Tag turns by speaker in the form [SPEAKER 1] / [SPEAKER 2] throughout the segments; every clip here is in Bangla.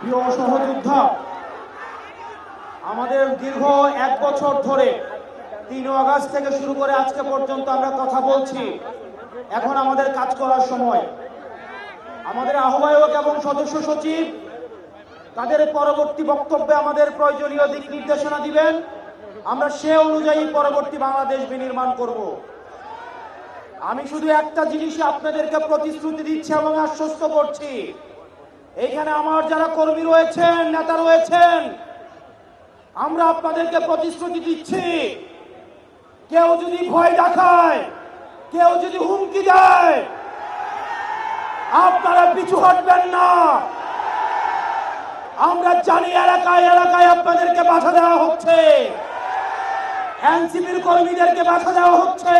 [SPEAKER 1] প্রিয় সহযোদ্ধা, আমাদের দীর্ঘ 1 বছর ধরে 3 আগস্ট থেকে শুরু করে আজকে পর্যন্ত আমরা কথা বলছি। এখন আমাদের কাজ করার সময়। আমাদের আহ্বায়ক এবং সদস্য সচিব তাদের পরবর্তী বক্তব্যে আমাদের প্রয়োজনীয় দিক নির্দেশনা দিবেন। আমরা সে অনুযায়ী পরবর্তী বাংলাদেশ বিনির্মাণ করব। আমি শুধু একটা জিনিসই আপনাদেরকে প্রতিশ্রুতি দিচ্ছি এবং আশ্বস্ত করছি, এইখানে আমার যারা কর্মী রয়েছেন, নেতা রয়েছেন, আমরা আপনাদেরকে প্রতিশ্রুতি দিচ্ছি, কেউ যদি ভয় দেখায়, কেউ যদি হুমকি দেয়, আপনারা পিছু হটবেন না। আমরা জানি এলাকায় এলাকায় আপনাদেরকে বাধা দেওয়া হচ্ছে, এনসিপির কর্মীদেরকে বাধা দেওয়া হচ্ছে।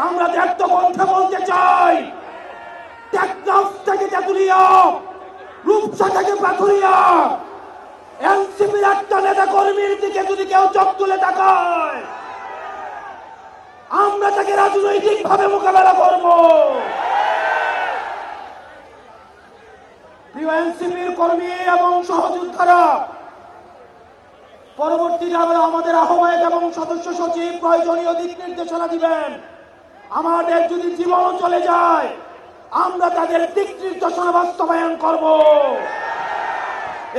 [SPEAKER 1] আমরা দেখতে কণ্ঠে বলতে চাই, টেকনাফ থেকে তেঁতুলিয়া, রূপসা থেকে পাথুরিয়া, এনসিপির একটা নেতা কর্মীর দিকে যদি কেউ চোখ তুলে তাকায়, আমরা তাকে রাজনৈতিক ভাবে মোকাবেলা করব। প্রিয় এনসিপির কর্মী এবং সহযোদ্ধারা, পরবর্তীতে আমাদের আহ্বায়ক এবং সদস্য সচিব প্রয়োজনীয় দিক নির্দেশনা দিবেন। আমাদের যদি জীবন চলে যায়, আমরা তাদের দিক নির্দেশনা বাস্তবায়ন করব।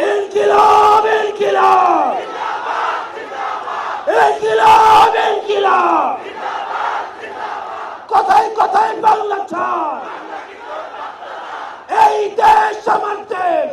[SPEAKER 1] ইনকিলাব ইনকিলাব ইনকিলাব ইনকিলাব, কথায় কথায় বাংলা ছাড়, এই দেশ আমার দেশ।